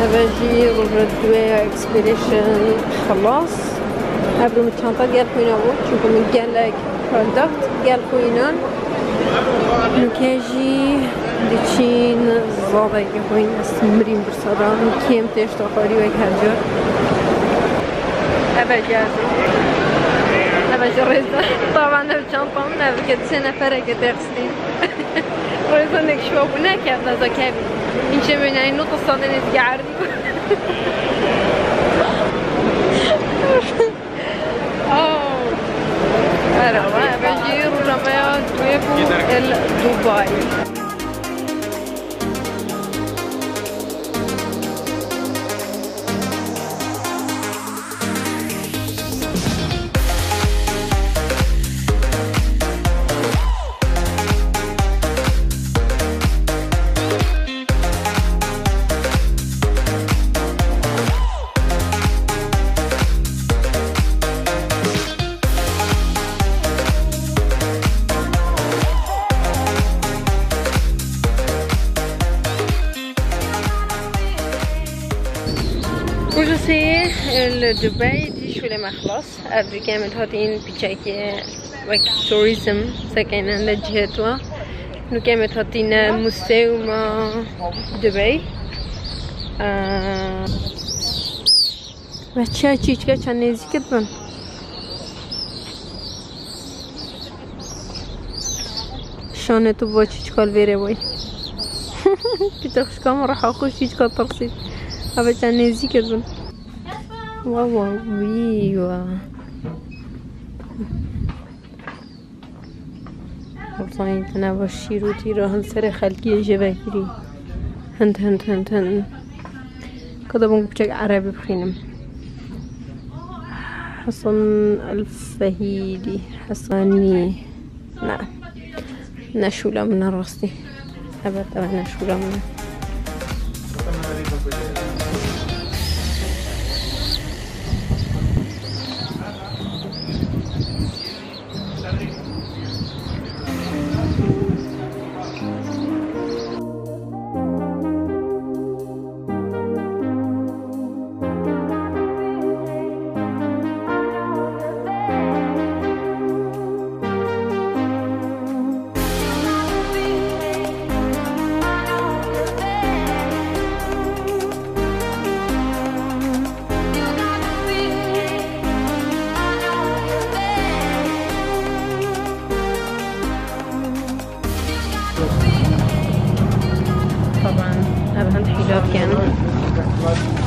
أبجي وردوية إكسبيديشن خلاص أبدو متشانطة قال خوينا بود چونكو من قال لك برودكت قال خوينا نكاجي ديشين زاده که خوين استمرين برصدان كيم تشتا خاري ويك هرجر أبجي ريزة طبعا بچانطة نبكت 3 نفره كتغسلين ريزة نكشوه ونكيب نزا كابي اینچه می‌بینید نوت استادن از گردی آره بجی رو جامعه توی دبی وجسي دبي دي شو لما خلاص قبل كامل هاتين بيتشاكي وك توريزم سكن عند جهتوا نو كامل هاتين موسيوم دبي بچه چیچکا چند نزدیکت بن شانه تو با چیچکال بره بای پیتاخشکام راح خوش چیچکال ترسید أبى تنزي كذا واو ويوا والله تناول شيروتي راهن سر خلقي جواهري هند كذا بنقول عربي بخينم حصن الفهيدي حصاني لا نشولة من الرصدي أبى طبعا نشولة من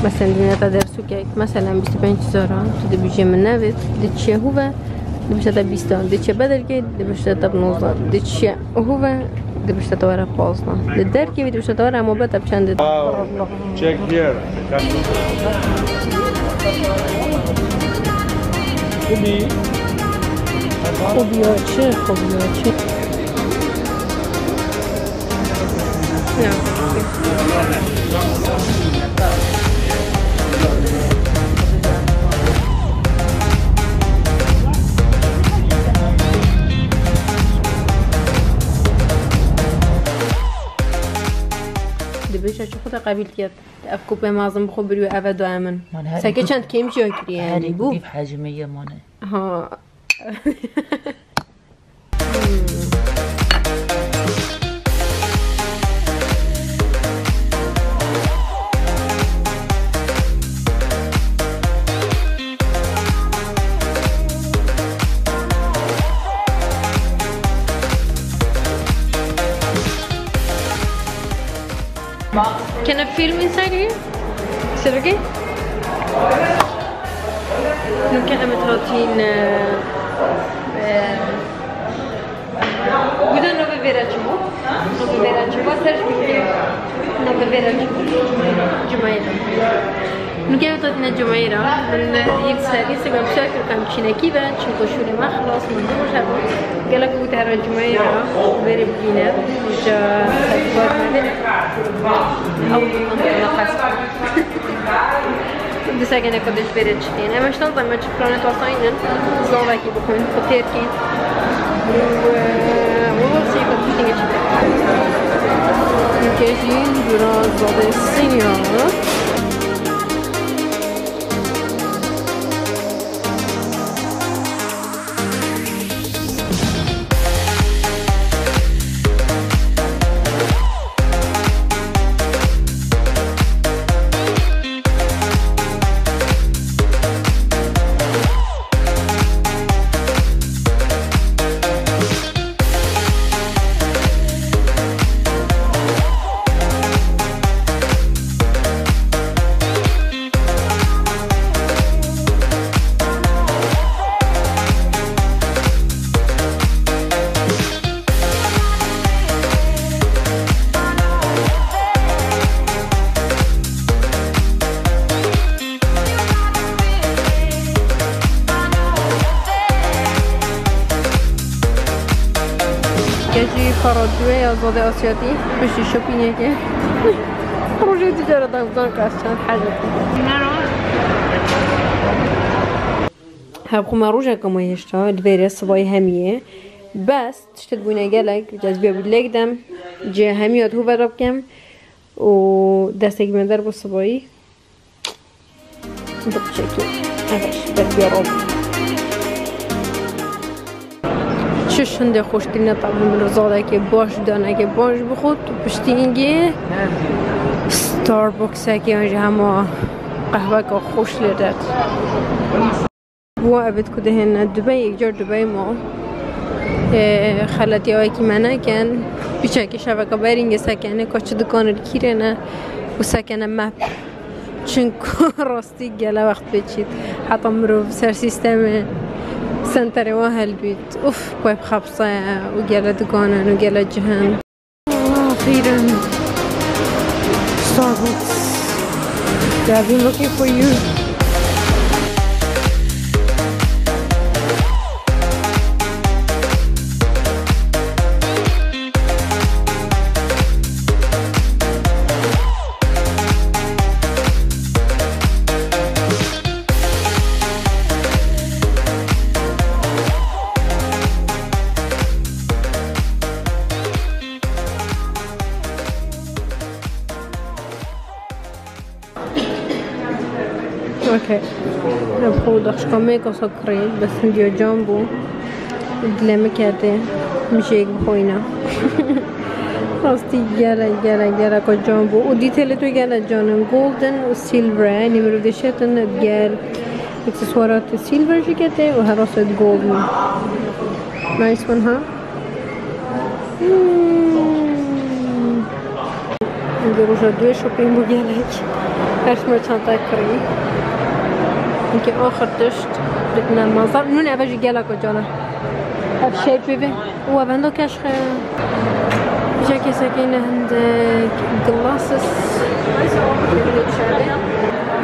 مثلا دنیا تدرسو که مثلا 25,000 تو بيجي من نفت دتشي هو دبشتا 20 دتشي بدل که دبشتا 19 دتشي هو دبشتا ورا 15 ددر که دبشتا ورا مبلغ بچند check here خوبی دبیش خود قبیل کرد افکو به مازم بخو بروی اوه دائما سکه چند کم جا کری یعنی بو بیف حجمیه مانه ها Can I film inside here? Is it okay? Nu kan jag med trotin Guda não beber a chumbo. Não beber a chumbo, serve porque não beber a chumbo. Jumaira. Nu kan jag trotin a Jumaira. Men يكسر يسمع بشكل كم شيء كذا شنو شو ما خلاص من دون شابو. قال لك قلت هذا Jumaira very beginner. جا سبب أول مرة خاصة. دسا كنا قدش برد شدين. أما شلون ضمن شفرانة وصاينا زوجة كي بكون فطيركي. والله سيكون تشتغل شدين. نكاجين برا زاد السينيور. دوی آزاد آسیاتی بشی شوپینگه که روژه تجارت افضل که از چند حاجت هب خو روژه که مایشتا دویره سبای همیه بس تشتد بوینه گلک جذبیه بیلک دم جه همیات هو براب کم و دستگی من در با سبایی بچکی افش بردیاراب چشنده خوشترینه طبعا رزاده که باش دانه که باش بخود و پشتی اینگه ستاربکسه که آنجا همه قهوه که خوش لیدد بوا عبد کده هنه دبی یک جار دبی ما خلاتی هایی که منه کن بیچه که شبکه برینگه سکنه که چه دکانه کیره نه و سکنه مپ چون راستی گله وقت بچید حتی مروف سر سیستم سنتر و هل بید اوف کویب خبصه و گله دکانه و گله جهن أخيرا Starbucks. Yeah, I've been looking for you. اوكي نبخو دخشكمي كسكري بس نديو جامبو Gilmakeupkurdi مشيك بخوينا راستي جالا كو جامبو وديتيل تو جالا جانم جولدن وسيلفر يعني مرودشتن بجال اكسسوارات سيلفر جيكته وهراسة جولدن نايس ون ها نديرو جدوي شوبينج بجالك هاش مرتانتا كري يمكن آخر تشت بدنا المنظر نون أبجي جالك وجانا هالشيء بيبي هو بندو كشخ جاكي ساكينة عند جلاسس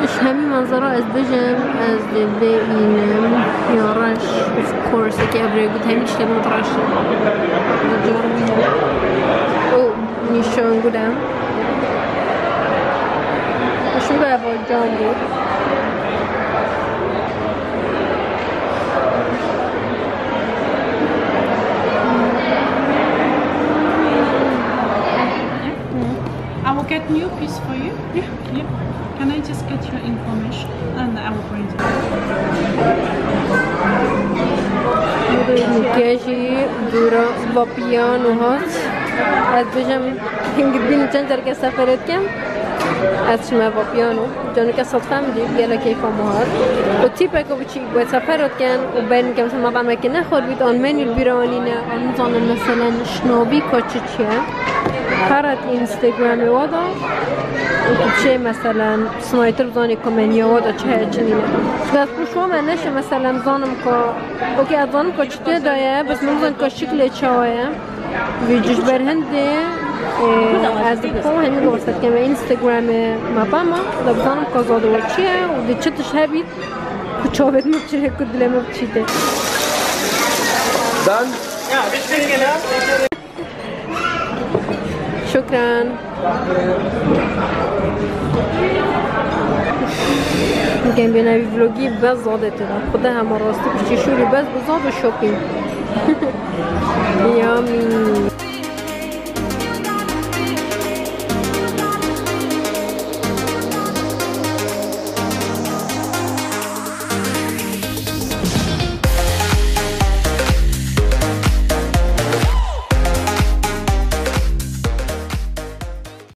إيش همي منظره از بجم از ببینم یارش of course که ابری بود همین چیز متراشی او نیشان بودم شو به با جان بود I will get new piece for you. Yeah. Can I just get your information and I will bring it. مكياجي دورا بابيان وهات از بجم هنگ بین چند جرگه سفرت کم از شما بابیانو جانو که صدفه میدید گله کیفا مهار و تیپه که بچی باید سفرت کن و بین که مثلا مطعمه که نخور بید آن منیل بیرانینه آن میزانه مثلا شنابی کچه چیه خرد اینستاگرامی وادا و چه مثلا سنایتر بزانی کمنیا وادا چه چنینه دست پوشوا من نشه مثلا بزانم که اوکی از بزانم که چطور دایه بس من که شکل چاویه ویجوش بر هنده از بخوام همین گوشت که اینستاگرام مپاما دبزانم که زاده و چیه و دی چتش هبید که چاوید مبچه که دلم مبچیده Done? شكرا میگم به نوی ولوگی بس زاده تدم خدا همه راستی بچی شوری بس بزاد و شوپینگ یامی